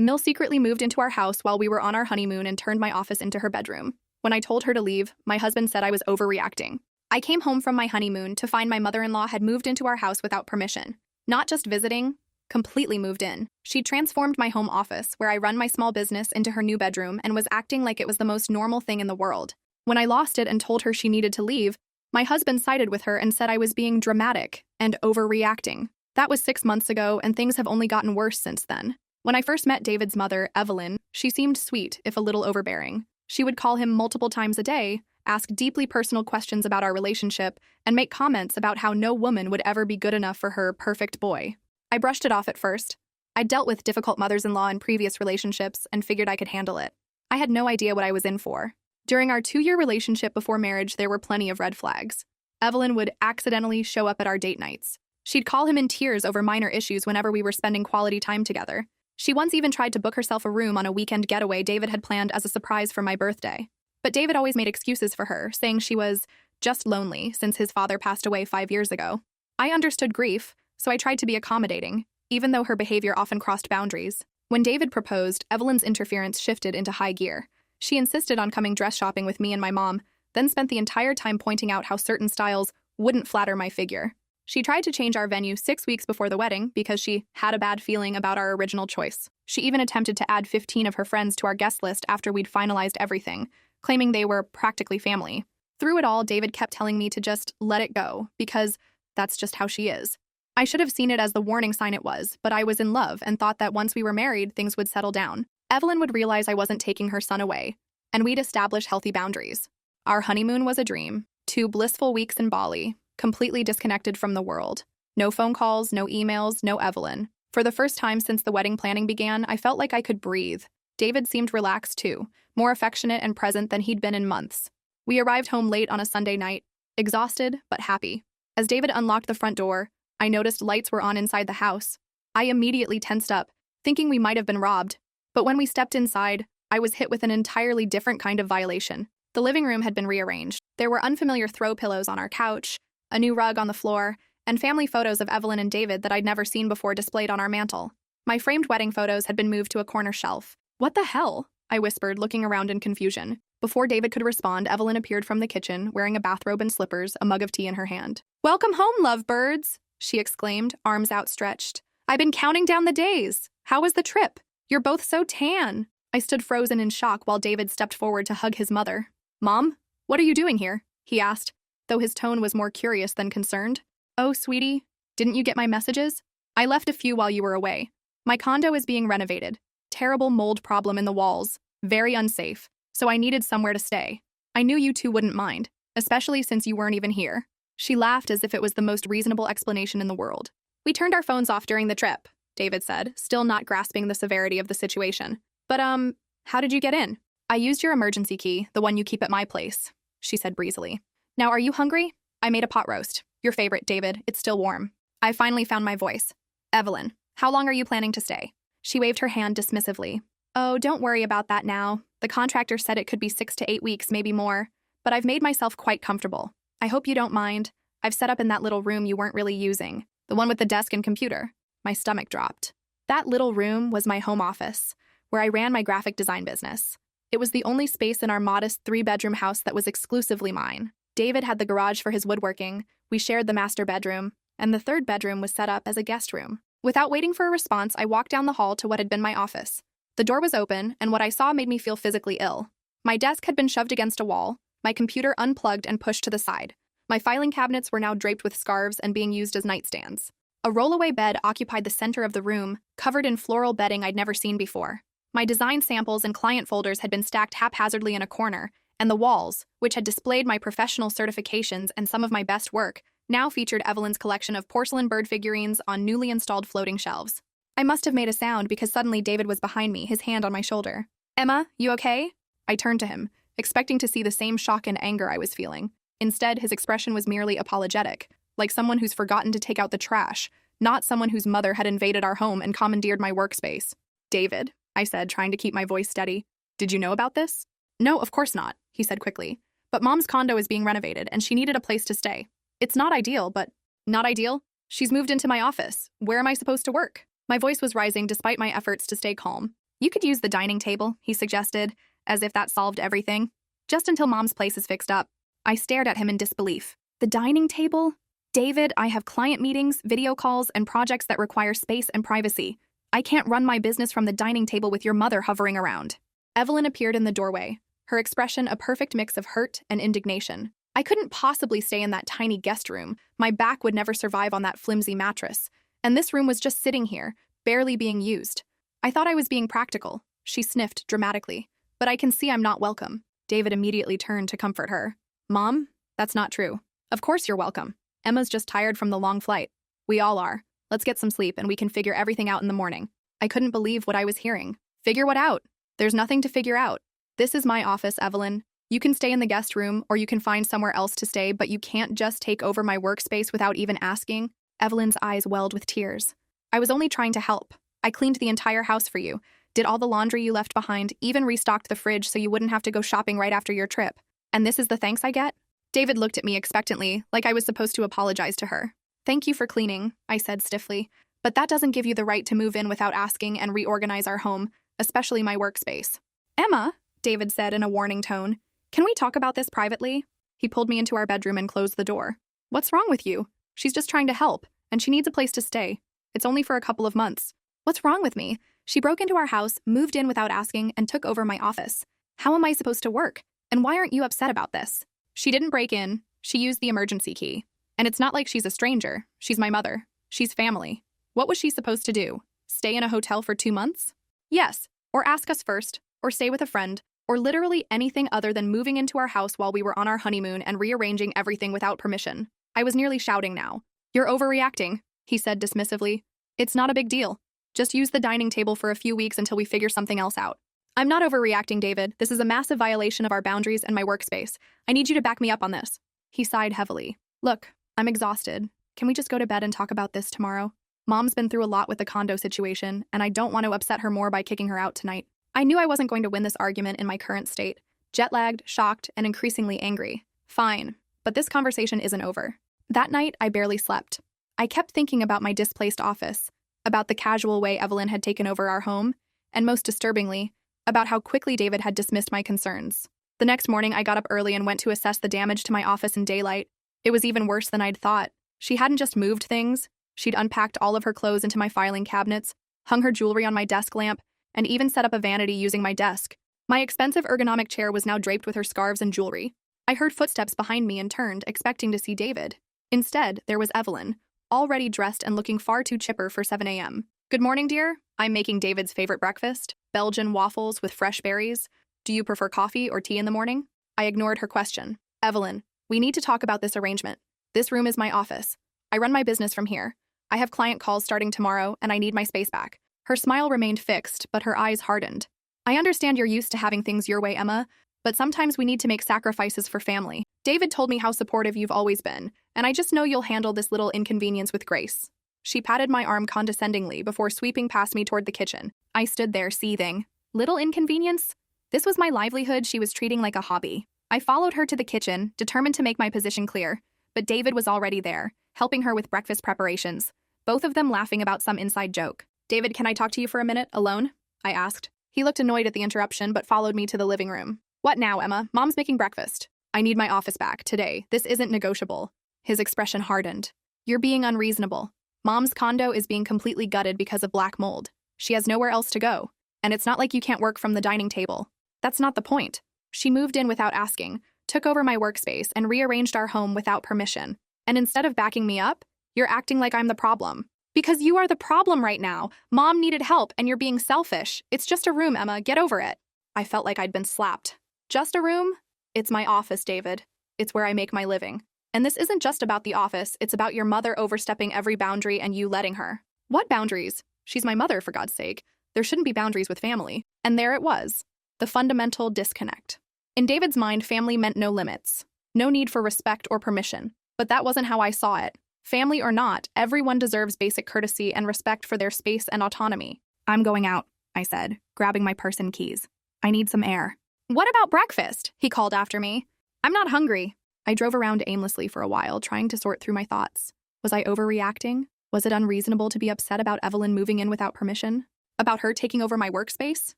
Mill secretly moved into our house while we were on our honeymoon and turned my office into her bedroom. When I told her to leave, my husband said I was overreacting. I came home from my honeymoon to find my mother-in-law had moved into our house without permission. Not just visiting, completely moved in. She transformed my home office, where I run my small business, into her new bedroom and was acting like it was the most normal thing in the world. When I lost it and told her she needed to leave, my husband sided with her and said I was being dramatic and overreacting. That was 6 months ago, and things have only gotten worse since then. When I first met David's mother, Evelyn, she seemed sweet, if a little overbearing. She would call him multiple times a day, ask deeply personal questions about our relationship, and make comments about how no woman would ever be good enough for her perfect boy. I brushed it off at first. I'd dealt with difficult mothers-in-law in previous relationships and figured I could handle it. I had no idea what I was in for. During our 2-year relationship before marriage, there were plenty of red flags. Evelyn would accidentally show up at our date nights. She'd call him in tears over minor issues whenever we were spending quality time together. She once even tried to book herself a room on a weekend getaway David had planned as a surprise for my birthday. But David always made excuses for her, saying she was just lonely since his father passed away 5 years ago. I understood grief, so I tried to be accommodating, even though her behavior often crossed boundaries. When David proposed, Evelyn's interference shifted into high gear. She insisted on coming dress shopping with me and my mom, then spent the entire time pointing out how certain styles wouldn't flatter my figure. She tried to change our venue 6 weeks before the wedding because she had a bad feeling about our original choice. She even attempted to add 15 of her friends to our guest list after we'd finalized everything, claiming they were practically family. Through it all, David kept telling me to just let it go, because that's just how she is. I should have seen it as the warning sign it was, but I was in love and thought that once we were married, things would settle down. Evelyn would realize I wasn't taking her son away, and we'd establish healthy boundaries. Our honeymoon was a dream. 2 blissful weeks in Bali, completely disconnected from the world. No phone calls, no emails, no Evelyn. For the first time since the wedding planning began, I felt like I could breathe. David seemed relaxed too, more affectionate and present than he'd been in months. We arrived home late on a Sunday night, exhausted but happy. As David unlocked the front door, I noticed lights were on inside the house. I immediately tensed up, thinking we might have been robbed. But when we stepped inside, I was hit with an entirely different kind of violation. The living room had been rearranged. There were unfamiliar throw pillows on our couch, a new rug on the floor, and family photos of Evelyn and David that I'd never seen before displayed on our mantel. My framed wedding photos had been moved to a corner shelf. "What the hell?" I whispered, looking around in confusion. Before David could respond, Evelyn appeared from the kitchen, wearing a bathrobe and slippers, a mug of tea in her hand. "Welcome home, lovebirds," she exclaimed, arms outstretched. "I've been counting down the days. How was the trip? You're both so tan." I stood frozen in shock while David stepped forward to hug his mother. "Mom, what are you doing here?" he asked, though his tone was more curious than concerned. "Oh, sweetie, didn't you get my messages? I left a few while you were away. My condo is being renovated. Terrible mold problem in the walls. Very unsafe. So I needed somewhere to stay. I knew you two wouldn't mind, especially since you weren't even here." She laughed as if it was the most reasonable explanation in the world. "We turned our phones off during the trip," David said, still not grasping the severity of the situation. "But, how did you get in?" "I used your emergency key, the one you keep at my place," she said breezily. "Now, are you hungry? I made a pot roast. Your favorite, David. It's still warm." I finally found my voice. "Evelyn, how long are you planning to stay?" She waved her hand dismissively. "Oh, don't worry about that now. The contractor said it could be 6 to 8 weeks, maybe more. But I've made myself quite comfortable. I hope you don't mind. I've set up in that little room you weren't really using, the one with the desk and computer." My stomach dropped. That little room was my home office, where I ran my graphic design business. It was the only space in our modest 3-bedroom house that was exclusively mine. David had the garage for his woodworking, we shared the master bedroom, and the 3rd bedroom was set up as a guest room. Without waiting for a response, I walked down the hall to what had been my office. The door was open, and what I saw made me feel physically ill. My desk had been shoved against a wall, my computer unplugged and pushed to the side. My filing cabinets were now draped with scarves and being used as nightstands. A rollaway bed occupied the center of the room, covered in floral bedding I'd never seen before. My design samples and client folders had been stacked haphazardly in a corner, and the walls, which had displayed my professional certifications and some of my best work, now featured Evelyn's collection of porcelain bird figurines on newly installed floating shelves. I must have made a sound because suddenly David was behind me, his hand on my shoulder. "Emma, you okay?" I turned to him, expecting to see the same shock and anger I was feeling. Instead, his expression was merely apologetic, like someone who's forgotten to take out the trash, not someone whose mother had invaded our home and commandeered my workspace. "David," I said, trying to keep my voice steady, "did you know about this?" "No, of course not," he said quickly. "But Mom's condo is being renovated, and she needed a place to stay. It's not ideal, but..." "Not ideal? She's moved into my office. Where am I supposed to work?" My voice was rising despite my efforts to stay calm. You could use the dining table, he suggested, as if that solved everything. Just until Mom's place is fixed up. I stared at him in disbelief. The dining table? David, I have client meetings, video calls, and projects that require space and privacy. I can't run my business from the dining table with your mother hovering around. Evelyn appeared in the doorway, her expression a perfect mix of hurt and indignation. I couldn't possibly stay in that tiny guest room. My back would never survive on that flimsy mattress. And this room was just sitting here, barely being used. I thought I was being practical. She sniffed dramatically. But I can see I'm not welcome. David immediately turned to comfort her. Mom, that's not true. Of course you're welcome. Emma's just tired from the long flight. We all are. Let's get some sleep and we can figure everything out in the morning. I couldn't believe what I was hearing. Figure what out? There's nothing to figure out. This is my office, Evelyn. You can stay in the guest room or you can find somewhere else to stay, but you can't just take over my workspace without even asking. Evelyn's eyes welled with tears. I was only trying to help. I cleaned the entire house for you, did all the laundry you left behind, even restocked the fridge so you wouldn't have to go shopping right after your trip. And this is the thanks I get? David looked at me expectantly, like I was supposed to apologize to her. Thank you for cleaning, I said stiffly. But that doesn't give you the right to move in without asking and reorganize our home, especially my workspace. Emma, David said in a warning tone, can we talk about this privately? He pulled me into our bedroom and closed the door. What's wrong with you? She's just trying to help, and she needs a place to stay. It's only for a couple of months. What's wrong with me? She broke into our house, moved in without asking, and took over my office. How am I supposed to work? And why aren't you upset about this? She didn't break in. She used the emergency key. And it's not like she's a stranger. She's my mother. She's family. What was she supposed to do? Stay in a hotel for 2 months? Yes. Or ask us first, or stay with a friend, or literally anything other than moving into our house while we were on our honeymoon and rearranging everything without permission. I was nearly shouting now. You're overreacting, he said dismissively. It's not a big deal. Just use the dining table for a few weeks until we figure something else out. I'm not overreacting, David. This is a massive violation of our boundaries and my workspace. I need you to back me up on this. He sighed heavily. Look, I'm exhausted. Can we just go to bed and talk about this tomorrow? Mom's been through a lot with the condo situation, and I don't want to upset her more by kicking her out tonight. I knew I wasn't going to win this argument in my current state. Jet-lagged, shocked, and increasingly angry. Fine, but this conversation isn't over. That night, I barely slept. I kept thinking about my displaced office, about the casual way Evelyn had taken over our home, and most disturbingly, about how quickly David had dismissed my concerns. The next morning, I got up early and went to assess the damage to my office in daylight. It was even worse than I'd thought. She hadn't just moved things. She'd unpacked all of her clothes into my filing cabinets, hung her jewelry on my desk lamp, and even set up a vanity using my desk. My expensive ergonomic chair was now draped with her scarves and jewelry. I heard footsteps behind me and turned, expecting to see David. Instead, there was Evelyn, already dressed and looking far too chipper for 7 a.m. Good morning, dear. I'm making David's favorite breakfast, Belgian waffles with fresh berries. Do you prefer coffee or tea in the morning? I ignored her question. Evelyn, we need to talk about this arrangement. This room is my office. I run my business from here. I have client calls starting tomorrow, and I need my space back. Her smile remained fixed, but her eyes hardened. I understand you're used to having things your way, Emma, but sometimes we need to make sacrifices for family. David told me how supportive you've always been, and I just know you'll handle this little inconvenience with grace. She patted my arm condescendingly before sweeping past me toward the kitchen. I stood there, seething. Little inconvenience? This was my livelihood she was treating like a hobby. I followed her to the kitchen, determined to make my position clear, but David was already there, helping her with breakfast preparations, both of them laughing about some inside joke. David, can I talk to you for a minute, alone? I asked. He looked annoyed at the interruption, but followed me to the living room. What now, Emma? Mom's making breakfast. I need my office back, today. This isn't negotiable. His expression hardened. You're being unreasonable. Mom's condo is being completely gutted because of black mold. She has nowhere else to go. And it's not like you can't work from the dining table. That's not the point. She moved in without asking, took over my workspace, and rearranged our home without permission. And instead of backing me up, you're acting like I'm the problem. Because you are the problem right now. Mom needed help, and you're being selfish. It's just a room, Emma. Get over it. I felt like I'd been slapped. Just a room? It's my office, David. It's where I make my living. And this isn't just about the office. It's about your mother overstepping every boundary and you letting her. What boundaries? She's my mother, for God's sake. There shouldn't be boundaries with family. And there it was. The fundamental disconnect. In David's mind, family meant no limits. No need for respect or permission. But that wasn't how I saw it. Family or not, everyone deserves basic courtesy and respect for their space and autonomy. I'm going out, I said, grabbing my purse and keys. I need some air. What about breakfast? He called after me. I'm not hungry. I drove around aimlessly for a while, trying to sort through my thoughts. Was I overreacting? Was it unreasonable to be upset about Evelyn moving in without permission? About her taking over my workspace?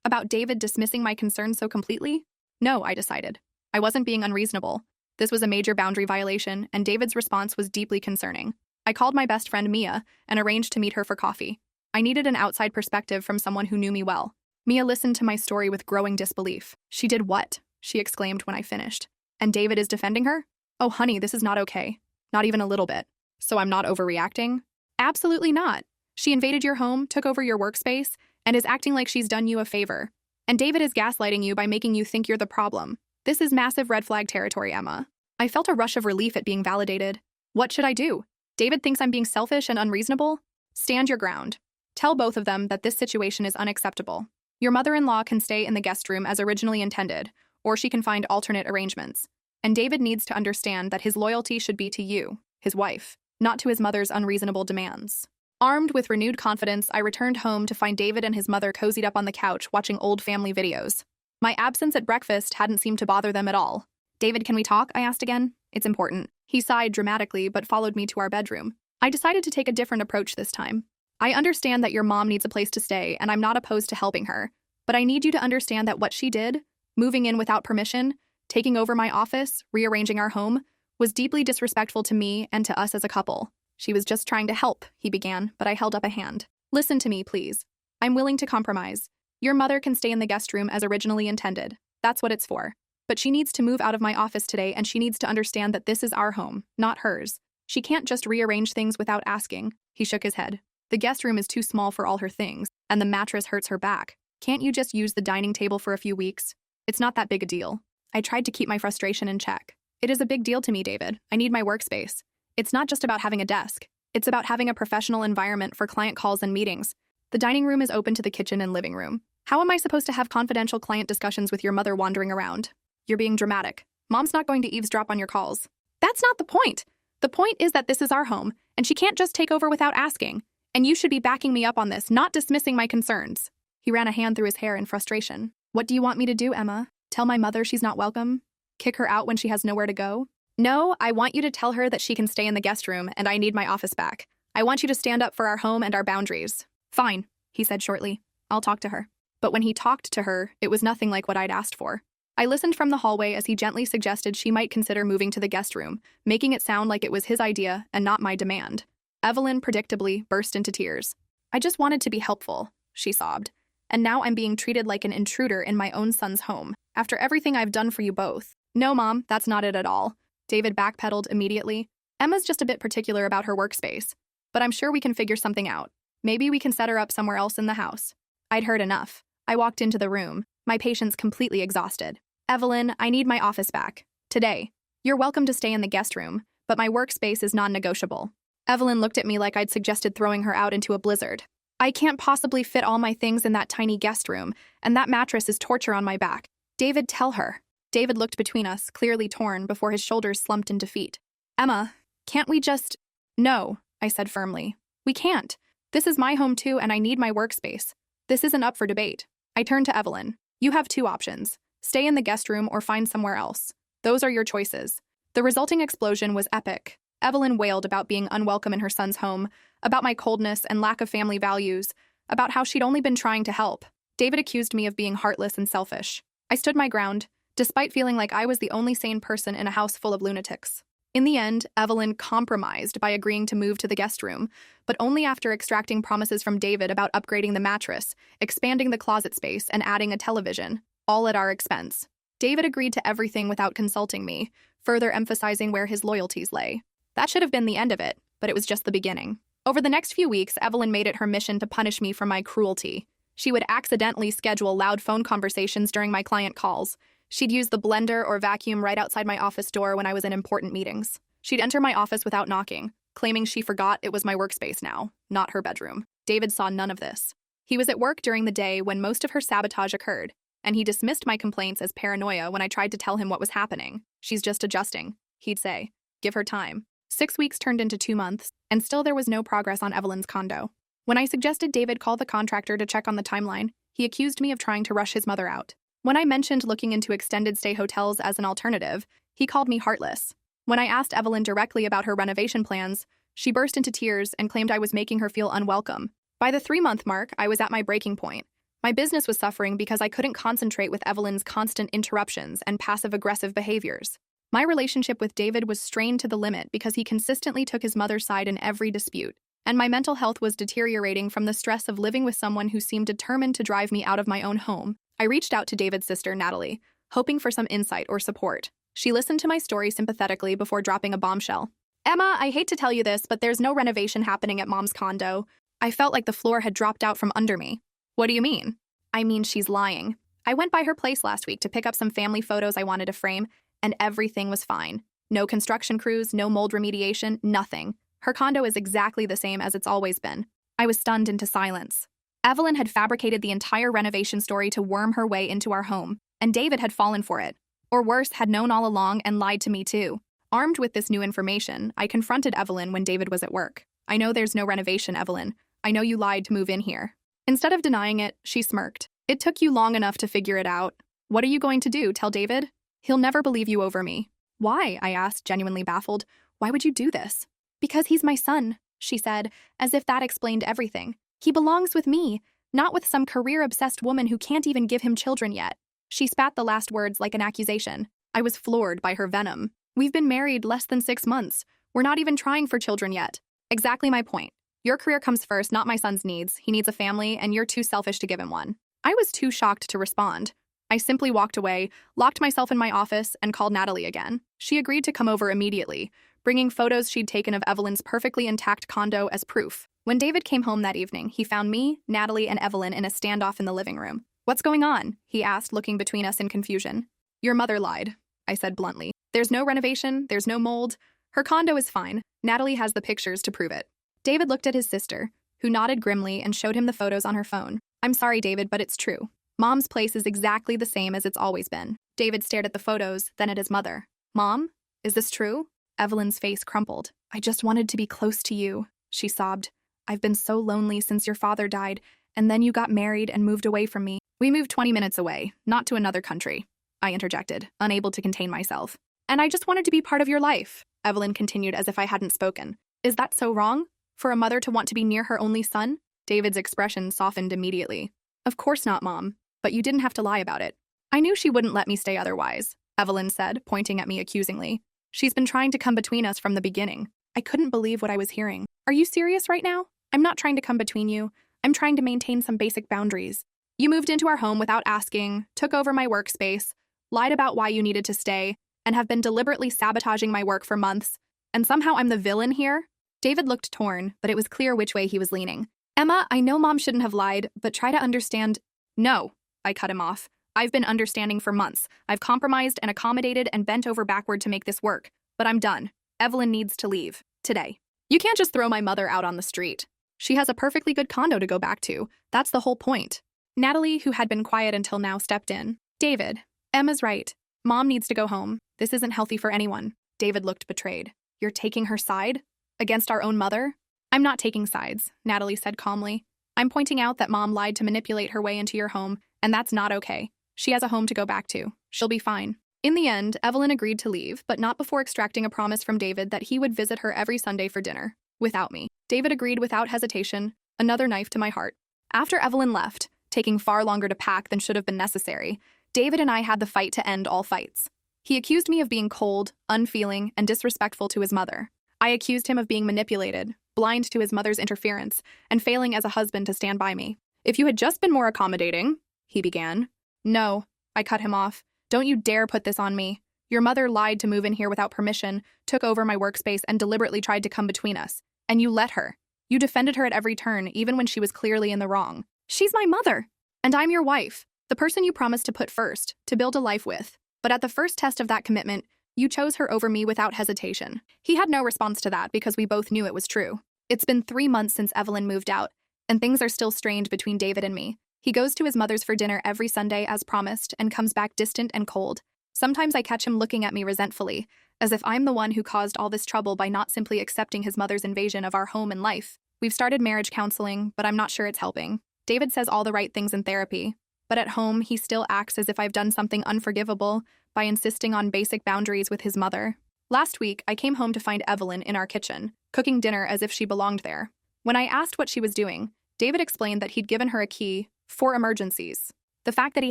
About David dismissing my concerns so completely? No, I decided. I wasn't being unreasonable. This was a major boundary violation, and David's response was deeply concerning. I called my best friend Mia and arranged to meet her for coffee. I needed an outside perspective from someone who knew me well. Mia listened to my story with growing disbelief. She did what? She exclaimed when I finished. And David is defending her? Oh, honey, this is not okay. Not even a little bit. So I'm not overreacting? Absolutely not. She invaded your home, took over your workspace, and is acting like she's done you a favor. And David is gaslighting you by making you think you're the problem. This is massive red flag territory, Emma. I felt a rush of relief at being validated. What should I do? David thinks I'm being selfish and unreasonable? Stand your ground. Tell both of them that this situation is unacceptable. Your mother-in-law can stay in the guest room as originally intended, or she can find alternate arrangements. And David needs to understand that his loyalty should be to you, his wife, not to his mother's unreasonable demands. Armed with renewed confidence, I returned home to find David and his mother cozied up on the couch watching old family videos. My absence at breakfast hadn't seemed to bother them at all. David, can we talk? I asked again. It's important. He sighed dramatically but followed me to our bedroom. I decided to take a different approach this time. I understand that your mom needs a place to stay, and I'm not opposed to helping her. But I need you to understand that what she did, moving in without permission, taking over my office, rearranging our home, was deeply disrespectful to me and to us as a couple. She was just trying to help, he began, but I held up a hand. Listen to me, please. I'm willing to compromise. Your mother can stay in the guest room as originally intended. That's what it's for. But she needs to move out of my office today, and she needs to understand that this is our home, not hers. She can't just rearrange things without asking. He shook his head. The guest room is too small for all her things, and the mattress hurts her back. Can't you just use the dining table for a few weeks? It's not that big a deal. I tried to keep my frustration in check. It is a big deal to me, David. I need my workspace. It's not just about having a desk. It's about having a professional environment for client calls and meetings. The dining room is open to the kitchen and living room. How am I supposed to have confidential client discussions with your mother wandering around? You're being dramatic. Mom's not going to eavesdrop on your calls. That's not the point. The point is that this is our home, and she can't just take over without asking. And you should be backing me up on this, not dismissing my concerns. He ran a hand through his hair in frustration. What do you want me to do, Emma? Tell my mother she's not welcome? Kick her out when she has nowhere to go? No, I want you to tell her that she can stay in the guest room and I need my office back. I want you to stand up for our home and our boundaries. Fine, he said shortly. I'll talk to her. But when he talked to her, it was nothing like what I'd asked for. I listened from the hallway as he gently suggested she might consider moving to the guest room, making it sound like it was his idea and not my demand. Evelyn predictably burst into tears. I just wanted to be helpful, she sobbed. And now I'm being treated like an intruder in my own son's home, after everything I've done for you both. No, Mom, that's not it at all. David backpedaled immediately. Emma's just a bit particular about her workspace, but I'm sure we can figure something out. Maybe we can set her up somewhere else in the house. I'd heard enough. I walked into the room, my patience completely exhausted. Evelyn, I need my office back. Today. You're welcome to stay in the guest room, but my workspace is non-negotiable. Evelyn looked at me like I'd suggested throwing her out into a blizzard. I can't possibly fit all my things in that tiny guest room, and that mattress is torture on my back. David, tell her. David looked between us, clearly torn, before his shoulders slumped in defeat. Emma, can't we just… No, I said firmly. We can't. This is my home too, and I need my workspace. This isn't up for debate. I turned to Evelyn. You have two options. Stay in the guest room or find somewhere else. Those are your choices. The resulting explosion was epic. Evelyn wailed about being unwelcome in her son's home, about my coldness and lack of family values, about how she'd only been trying to help. David accused me of being heartless and selfish. I stood my ground, despite feeling like I was the only sane person in a house full of lunatics. In the end, Evelyn compromised by agreeing to move to the guest room, but only after extracting promises from David about upgrading the mattress, expanding the closet space, and adding a television, all at our expense. David agreed to everything without consulting me, further emphasizing where his loyalties lay. That should have been the end of it, but it was just the beginning. Over the next few weeks, Evelyn made it her mission to punish me for my cruelty. She would accidentally schedule loud phone conversations during my client calls. She'd use the blender or vacuum right outside my office door when I was in important meetings. She'd enter my office without knocking, claiming she forgot it was my workspace now, not her bedroom. David saw none of this. He was at work during the day when most of her sabotage occurred, and he dismissed my complaints as paranoia when I tried to tell him what was happening. She's just adjusting, he'd say. Give her time. 6 weeks turned into 2 months, and still there was no progress on Evelyn's condo. When I suggested David call the contractor to check on the timeline, he accused me of trying to rush his mother out. When I mentioned looking into extended stay hotels as an alternative, he called me heartless. When I asked Evelyn directly about her renovation plans, she burst into tears and claimed I was making her feel unwelcome. By the 3-month mark, I was at my breaking point. My business was suffering because I couldn't concentrate with Evelyn's constant interruptions and passive-aggressive behaviors. My relationship with David was strained to the limit because he consistently took his mother's side in every dispute, and my mental health was deteriorating from the stress of living with someone who seemed determined to drive me out of my own home. I reached out to David's sister, Natalie, hoping for some insight or support. She listened to my story sympathetically before dropping a bombshell. "Emma, I hate to tell you this, but there's no renovation happening at Mom's condo. I felt like the floor had dropped out from under me." "What do you mean?" "I mean, she's lying. I went by her place last week to pick up some family photos I wanted to frame, and everything was fine. No construction crews, no mold remediation, nothing. Her condo is exactly the same as it's always been." I was stunned into silence. Evelyn had fabricated the entire renovation story to worm her way into our home, and David had fallen for it. Or worse, had known all along and lied to me too. Armed with this new information, I confronted Evelyn when David was at work. "I know there's no renovation, Evelyn. I know you lied to move in here." Instead of denying it, she smirked. "It took you long enough to figure it out. What are you going to do, tell David? He'll never believe you over me." "Why?" I asked, genuinely baffled. "Why would you do this?" "Because he's my son," she said, as if that explained everything. "He belongs with me, not with some career-obsessed woman who can't even give him children yet." She spat the last words like an accusation. I was floored by her venom. "We've been married less than 6 months. We're not even trying for children yet." "Exactly my point. Your career comes first, not my son's needs. He needs a family, and you're too selfish to give him one." I was too shocked to respond. I simply walked away, locked myself in my office, and called Natalie again. She agreed to come over immediately, bringing photos she'd taken of Evelyn's perfectly intact condo as proof. When David came home that evening, he found me, Natalie, and Evelyn in a standoff in the living room. "What's going on?" he asked, looking between us in confusion. "Your mother lied," I said bluntly. "There's no renovation, there's no mold. Her condo is fine. Natalie has the pictures to prove it." David looked at his sister, who nodded grimly and showed him the photos on her phone. "I'm sorry, David, but it's true. Mom's place is exactly the same as it's always been." David stared at the photos, then at his mother. "Mom, is this true?" Evelyn's face crumpled. "I just wanted to be close to you," she sobbed. "I've been so lonely since your father died, and then you got married and moved away from me." "We moved 20 minutes away, not to another country," I interjected, unable to contain myself. "And I just wanted to be part of your life," Evelyn continued as if I hadn't spoken. "Is that so wrong? For a mother to want to be near her only son?" David's expression softened immediately. "Of course not, Mom, but you didn't have to lie about it." "I knew she wouldn't let me stay otherwise," Evelyn said, pointing at me accusingly. "She's been trying to come between us from the beginning." I couldn't believe what I was hearing. "Are you serious right now? I'm not trying to come between you. I'm trying to maintain some basic boundaries. You moved into our home without asking, took over my workspace, lied about why you needed to stay, and have been deliberately sabotaging my work for months. And somehow I'm the villain here?" David looked torn, but it was clear which way he was leaning. "Emma, I know Mom shouldn't have lied, but try to understand." "No," I cut him off. "I've been understanding for months. I've compromised and accommodated and bent over backward to make this work. But I'm done. Evelyn needs to leave. Today. You can't just throw my mother out on the street. She has a perfectly good condo to go back to. That's the whole point." Natalie, who had been quiet until now, stepped in. "David, Emma's right. Mom needs to go home. This isn't healthy for anyone." David looked betrayed. "You're taking her side? Against our own mother?" "I'm not taking sides," Natalie said calmly. "I'm pointing out that Mom lied to manipulate her way into your home, and that's not okay. She has a home to go back to. She'll be fine." In the end, Evelyn agreed to leave, but not before extracting a promise from David that he would visit her every Sunday for dinner, without me. David agreed without hesitation, another knife to my heart. After Evelyn left, taking far longer to pack than should have been necessary, David and I had the fight to end all fights. He accused me of being cold, unfeeling, and disrespectful to his mother. I accused him of being manipulated, blind to his mother's interference, and failing as a husband to stand by me. "If you had just been more accommodating," he began. "No," I cut him off. "Don't you dare put this on me. Your mother lied to move in here without permission, took over my workspace, and deliberately tried to come between us. And you let her. You defended her at every turn, even when she was clearly in the wrong. She's my mother. And I'm your wife, the person you promised to put first, to build a life with. But at the first test of that commitment, you chose her over me without hesitation." He had no response to that because we both knew it was true. It's been 3 months since Evelyn moved out, and things are still strained between David and me. He goes to his mother's for dinner every Sunday as promised and comes back distant and cold. Sometimes I catch him looking at me resentfully, as if I'm the one who caused all this trouble by not simply accepting his mother's invasion of our home and life. We've started marriage counseling, but I'm not sure it's helping. David says all the right things in therapy, but at home he still acts as if I've done something unforgivable by insisting on basic boundaries with his mother. Last week, I came home to find Evelyn in our kitchen, cooking dinner as if she belonged there. When I asked what she was doing, David explained that he'd given her a key for emergencies. The fact that he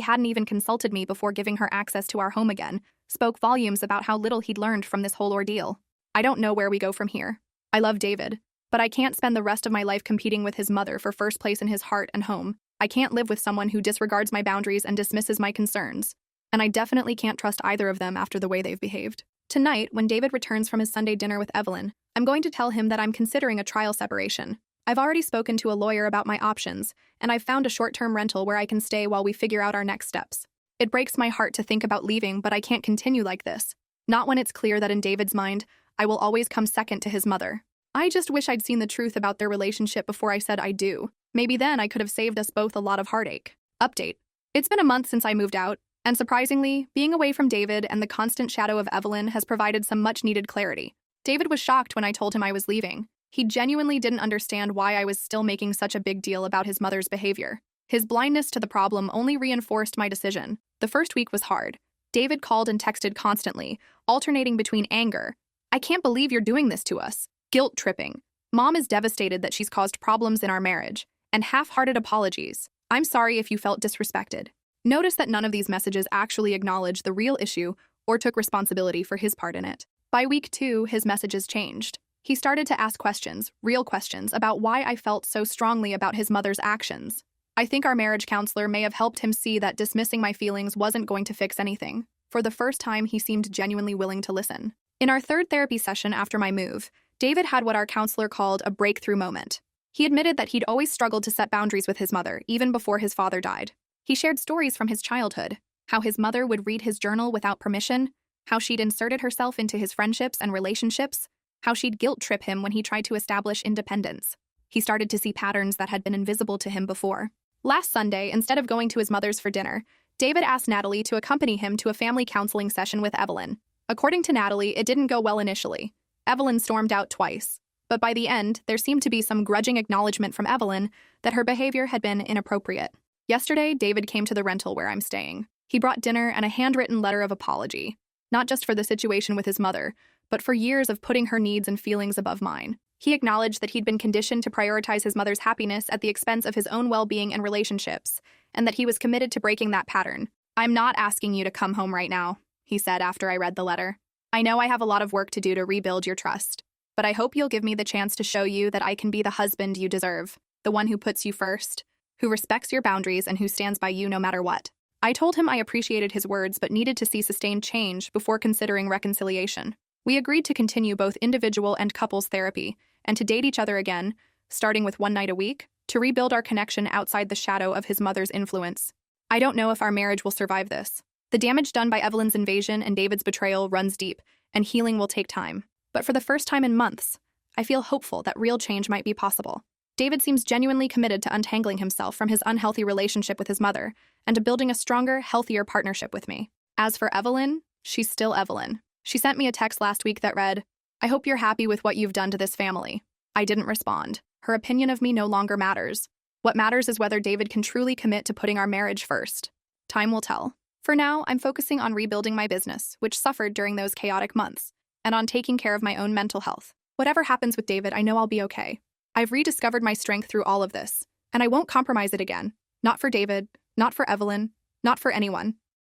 hadn't even consulted me before giving her access to our home again spoke volumes about how little he'd learned from this whole ordeal. I don't know where we go from here. I love David, but I can't spend the rest of my life competing with his mother for first place in his heart and home. I can't live with someone who disregards my boundaries and dismisses my concerns. And I definitely can't trust either of them after the way they've behaved. Tonight, when David returns from his Sunday dinner with Evelyn, I'm going to tell him that I'm considering a trial separation. I've already spoken to a lawyer about my options, and I've found a short-term rental where I can stay while we figure out our next steps. It breaks my heart to think about leaving, but I can't continue like this. Not when it's clear that in David's mind, I will always come second to his mother. I just wish I'd seen the truth about their relationship before I said I do. Maybe then I could have saved us both a lot of heartache. Update. It's been a month since I moved out, and surprisingly, being away from David and the constant shadow of Evelyn has provided some much-needed clarity. David was shocked when I told him I was leaving. He genuinely didn't understand why I was still making such a big deal about his mother's behavior. His blindness to the problem only reinforced my decision. The first week was hard. David called and texted constantly, alternating between anger, "I can't believe you're doing this to us," guilt-tripping, "Mom is devastated that she's caused problems in our marriage," and half-hearted apologies, "I'm sorry if you felt disrespected." Notice that none of these messages actually acknowledged the real issue or took responsibility for his part in it. By week 2, his messages changed. He started to ask questions, real questions, about why I felt so strongly about his mother's actions. I think our marriage counselor may have helped him see that dismissing my feelings wasn't going to fix anything. For the first time, he seemed genuinely willing to listen. In our third therapy session after my move, David had what our counselor called a breakthrough moment. He admitted that he'd always struggled to set boundaries with his mother, even before his father died. He shared stories from his childhood, how his mother would read his journal without permission, how she'd inserted herself into his friendships and relationships, how she'd guilt-trip him when he tried to establish independence. He started to see patterns that had been invisible to him before. Last Sunday, instead of going to his mother's for dinner, David asked Natalie to accompany him to a family counseling session with Evelyn. According to Natalie, it didn't go well initially. Evelyn stormed out twice. But by the end, there seemed to be some grudging acknowledgement from Evelyn that her behavior had been inappropriate. Yesterday, David came to the rental where I'm staying. He brought dinner and a handwritten letter of apology, not just for the situation with his mother, but for years of putting her needs and feelings above mine. He acknowledged that he'd been conditioned to prioritize his mother's happiness at the expense of his own well-being and relationships, and that he was committed to breaking that pattern. "I'm not asking you to come home right now," he said after I read the letter. "I know I have a lot of work to do to rebuild your trust, but I hope you'll give me the chance to show you that I can be the husband you deserve, the one who puts you first, who respects your boundaries and who stands by you no matter what." I told him I appreciated his words but needed to see sustained change before considering reconciliation. We agreed to continue both individual and couples therapy, and to date each other again, starting with one night a week, to rebuild our connection outside the shadow of his mother's influence. I don't know if our marriage will survive this. The damage done by Evelyn's invasion and David's betrayal runs deep, and healing will take time. But for the first time in months, I feel hopeful that real change might be possible. David seems genuinely committed to untangling himself from his unhealthy relationship with his mother and to building a stronger, healthier partnership with me. As for Evelyn, she's still Evelyn. She sent me a text last week that read, "I hope you're happy with what you've done to this family." I didn't respond. Her opinion of me no longer matters. What matters is whether David can truly commit to putting our marriage first. Time will tell. For now, I'm focusing on rebuilding my business, which suffered during those chaotic months, and on taking care of my own mental health. Whatever happens with David, I know I'll be okay. I've rediscovered my strength through all of this, and I won't compromise it again. Not for David, not for Evelyn, not for anyone.